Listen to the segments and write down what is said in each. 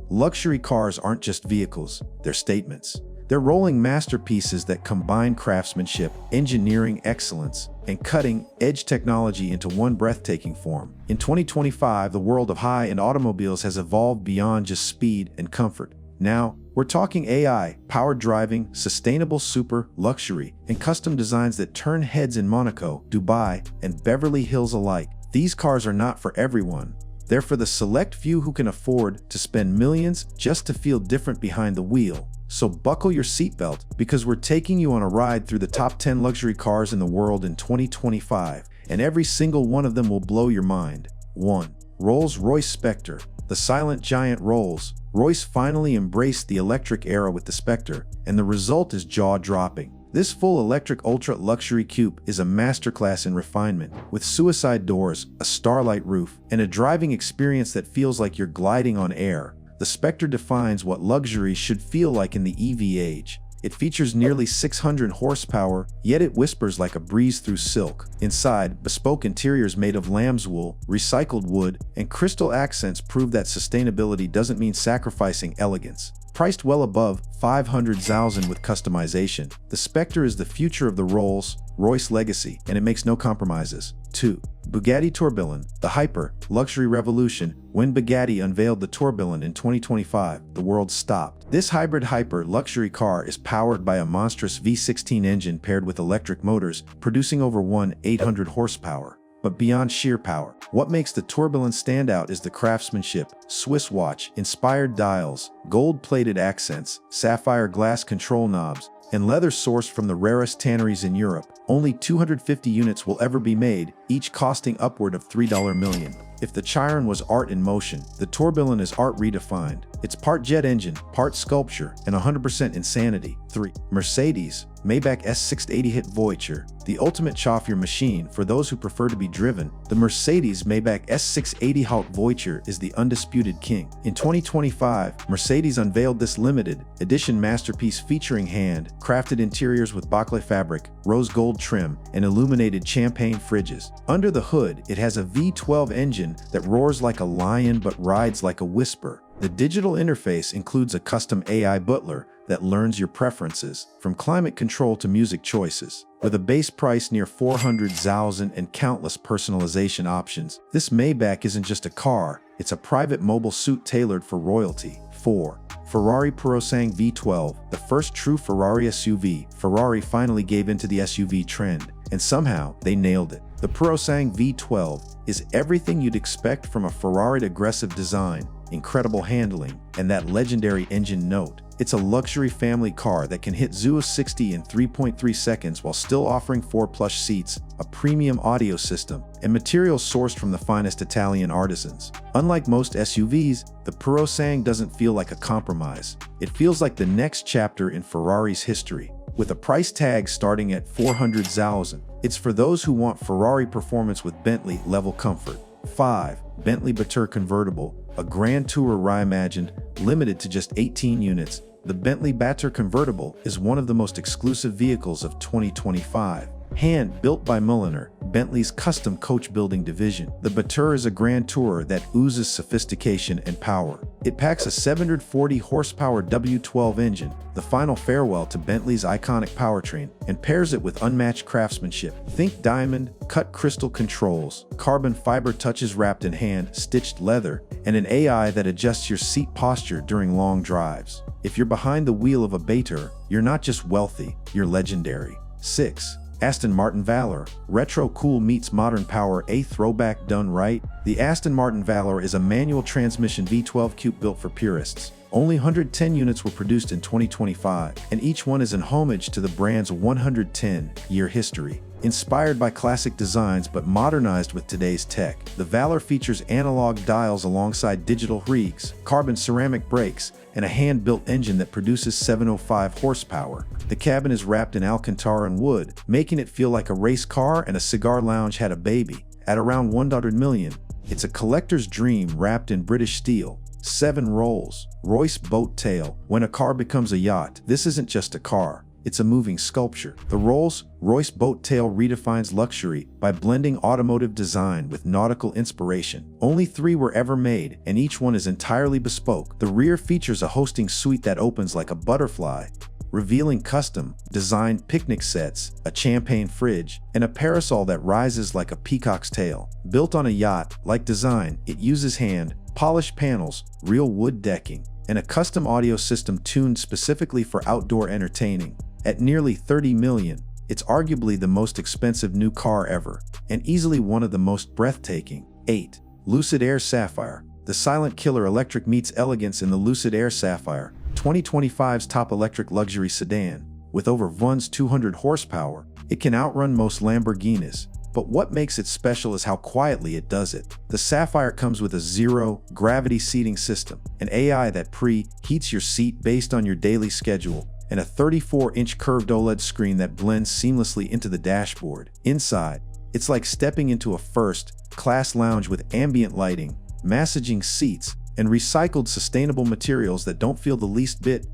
Luxury cars aren't just vehicles, they're statements. They're rolling masterpieces that combine craftsmanship, engineering excellence, and cutting-edge technology into one breathtaking form. In 2025, the world of high-end automobiles has evolved beyond just speed and comfort. Now, we're talking AI, powered driving, sustainable super luxury, and custom designs that turn heads in Monaco, Dubai, and Beverly Hills alike. These cars are not for everyone. They're for the select few who can afford to spend millions just to feel different behind the wheel. So buckle your seatbelt, because we're taking you on a ride through the top 10 luxury cars in the world in 2025, and every single one of them will blow your mind. 1. Rolls-Royce Spectre. The silent giant Rolls-Royce finally embraced the electric era with the Spectre, and the result is jaw-dropping. This full electric ultra-luxury coupe is a masterclass in refinement, with suicide doors, a starlight roof, and a driving experience that feels like you're gliding on air. The Spectre defines what luxury should feel like in the EV age. It features nearly 600 horsepower, yet it whispers like a breeze through silk. Inside, bespoke interiors made of lamb's wool, recycled wood, and crystal accents prove that sustainability doesn't mean sacrificing elegance. Priced well above $500,000 with customization, the Spectre is the future of the Rolls-Royce legacy, and it makes no compromises. 2. Bugatti Torbillan. The hyper-luxury revolution. When Bugatti unveiled the Torbillan in 2025, the world stopped. This hybrid hyper-luxury car is powered by a monstrous V16 engine paired with electric motors, producing over 1,800 horsepower. But beyond sheer power, what makes the Torbillan stand out is the craftsmanship: Swiss watch-inspired dials, gold-plated accents, sapphire glass control knobs, and leather sourced from the rarest tanneries in Europe. Only 250 units will ever be made, each costing upward of $3 million. If the Chiron was art in motion, the Torbillan is art redefined. It's part jet engine, part sculpture, and 100% insanity. 3. Mercedes Maybach S680 Voyager. The ultimate chauffier machine for those who prefer to be driven, the Mercedes Maybach S680 Voyager is the undisputed king. In 2025, Mercedes unveiled this limited edition masterpiece featuring hand-crafted interiors with bacle fabric, rose gold trim, and illuminated champagne fridges. Under the hood, it has a V12 engine that roars like a lion but rides like a whisper. The digital interface includes a custom AI butler that learns your preferences, from climate control to music choices. With a base price near $400,000 and countless personalization options, this Maybach isn't just a car, it's a private mobile suit tailored for royalty. 4. Ferrari Perosang V12. The first true Ferrari SUV, Ferrari finally gave into the SUV trend, and somehow they nailed it. The Perosang V12 is everything you'd expect from a Ferrari: aggressive design, incredible handling, and that legendary engine note. It's a luxury family car that can hit 0 to 60 in 3.3 seconds while still offering 4 plush seats, a premium audio system, and materials sourced from the finest Italian artisans. Unlike most SUVs, the Perosang doesn't feel like a compromise. It feels like the next chapter in Ferrari's history. With a price tag starting at $400,000, it's for those who want Ferrari performance with Bentley-level comfort. 5. Bentley Betur Convertible. A Grand Tourer reimagined, limited to just 18 units, the Bentley Betur Convertible is one of the most exclusive vehicles of 2025. Hand-built by Mulliner, Bentley's custom coach-building division, the Betur is a Grand Tourer that oozes sophistication and power. It packs a 740 horsepower W12 engine, the final farewell to Bentley's iconic powertrain, and pairs it with unmatched craftsmanship. Think diamond-cut crystal controls, carbon fiber touches wrapped in hand-stitched leather, and an AI that adjusts your seat posture during long drives. If you're behind the wheel of a Betur, you're not just wealthy, you're legendary. 6. Aston Martin Valor. Retro cool meets modern power, a throwback done right. The Aston Martin Valor is a manual transmission V12 coupe built for purists. Only 110 units were produced in 2025, and each one is an homage to the brand's 110-year history. Inspired by classic designs but modernized with today's tech, the Valor features analog dials alongside digital rigs, carbon ceramic brakes, and a hand-built engine that produces 705 horsepower. The cabin is wrapped in Alcantara and wood, making it feel like a race car and a cigar lounge had a baby. At around $1 million, it's a collector's dream wrapped in British steel. 7. Rolls-Royce Boat Tail. When a car becomes a yacht, this isn't just a car. it's a moving sculpture. The Rolls-Royce boat tail redefines luxury by blending automotive design with nautical inspiration. Only 3 were ever made, and each one is entirely bespoke. The rear features a hosting suite that opens like a butterfly, revealing custom-designed picnic sets, a champagne fridge, and a parasol that rises like a peacock's tail. Built on a yacht-like design, it uses hand-polished panels, real wood decking, and a custom audio system tuned specifically for outdoor entertaining. At nearly $30 million, it's arguably the most expensive new car ever, and easily one of the most breathtaking. 8. Lucid Air Sapphire. The silent killer electric meets elegance in the Lucid Air Sapphire, 2025's top electric luxury sedan. With over 200 horsepower, it can outrun most Lamborghinis. But what makes it special is how quietly it does it. The Sapphire comes with a zero-gravity seating system, an AI that preheats your seat based on your daily schedule, and a 34-inch curved OLED screen that blends seamlessly into the dashboard. Inside, it's like stepping into a first-class lounge with ambient lighting, massaging seats, and recycled sustainable materials that don't feel the least bit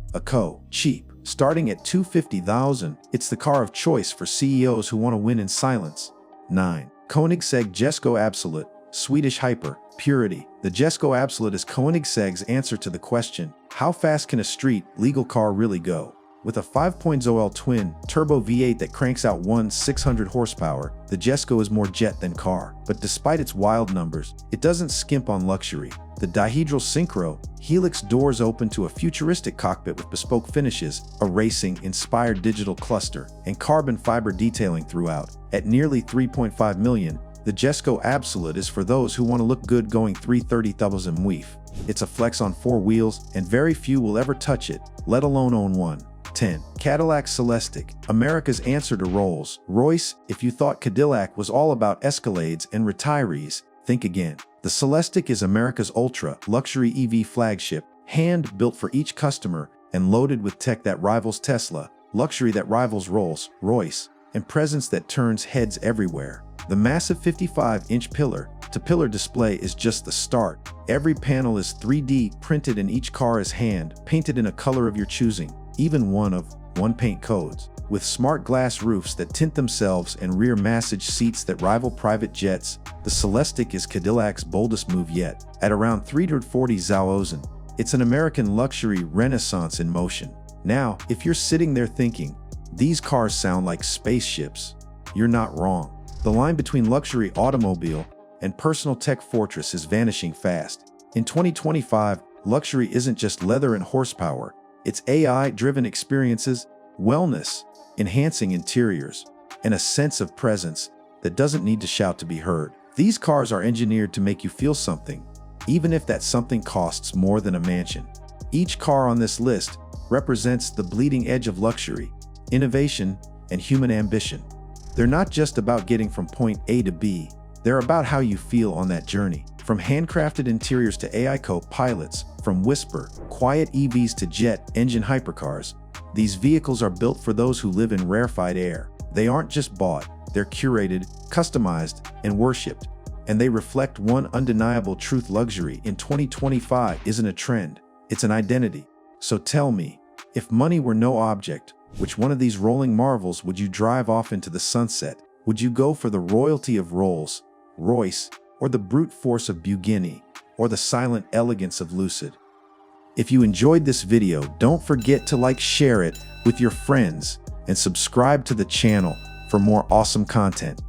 cheap. Starting at $250,000, it's the car of choice for CEOs who want to win in silence. 9. Koenigseg Jesco Absolute, Swedish Hyper, Purity. The Jesco Absolute is Koenigseg's answer to the question, how fast can a street-legal car really go? With a 5.0L twin-turbo V8 that cranks out 600 horsepower, the Jesco is more jet than car. But despite its wild numbers, it doesn't skimp on luxury. The dihedral synchro helix doors open to a futuristic cockpit with bespoke finishes, a racing-inspired digital cluster, and carbon fiber detailing throughout. At nearly $3.5 million, the Jesco Absolute is for those who want to look good going 330,000 weef. It's a flex on 4 wheels, and very few will ever touch it, let alone own one. 10. Cadillac Celesteic, America's answer to Rolls-Royce. If you thought Cadillac was all about Escalades and retirees, think again. The Celesteic is America's ultra-luxury EV flagship, hand-built for each customer and loaded with tech that rivals Tesla, luxury that rivals Rolls-Royce, and presence that turns heads everywhere. The massive 55-inch pillar-to-pillar display is just the start. Every panel is 3D printed and each car is hand-painted in a color of your choosing, even one of one paint codes. With smart glass roofs that tint themselves and rear massage seats that rival private jets, the Celesteic is Cadillac's boldest move yet. At around $340,000, it's an American luxury renaissance in motion. Now, if you're sitting there thinking, these cars sound like spaceships, you're not wrong. The line between luxury automobile and personal tech fortress is vanishing fast. In 2025, luxury isn't just leather and horsepower, it's AI-driven experiences, wellness, enhancing interiors, and a sense of presence that doesn't need to shout to be heard. These cars are engineered to make you feel something, even if that something costs more than a mansion. Each car on this list represents the bleeding edge of luxury, innovation, and human ambition. They're not just about getting from point A to B, they're about how you feel on that journey. From handcrafted interiors to AI co-pilots, from whisper, quiet EVs to jet engine hypercars, these vehicles are built for those who live in rarefied air. They aren't just bought, they're curated, customized, and worshipped. And they reflect one undeniable truth: luxury in 2025 isn't a trend, it's an identity. So tell me, if money were no object, which one of these rolling marvels would you drive off into the sunset? Would you go for the royalty of Rolls-Royce, or the brute force of Bugatti, or the silent elegance of Lucid? If you enjoyed this video, don't forget to like, share it with your friends, and subscribe to the channel for more awesome content.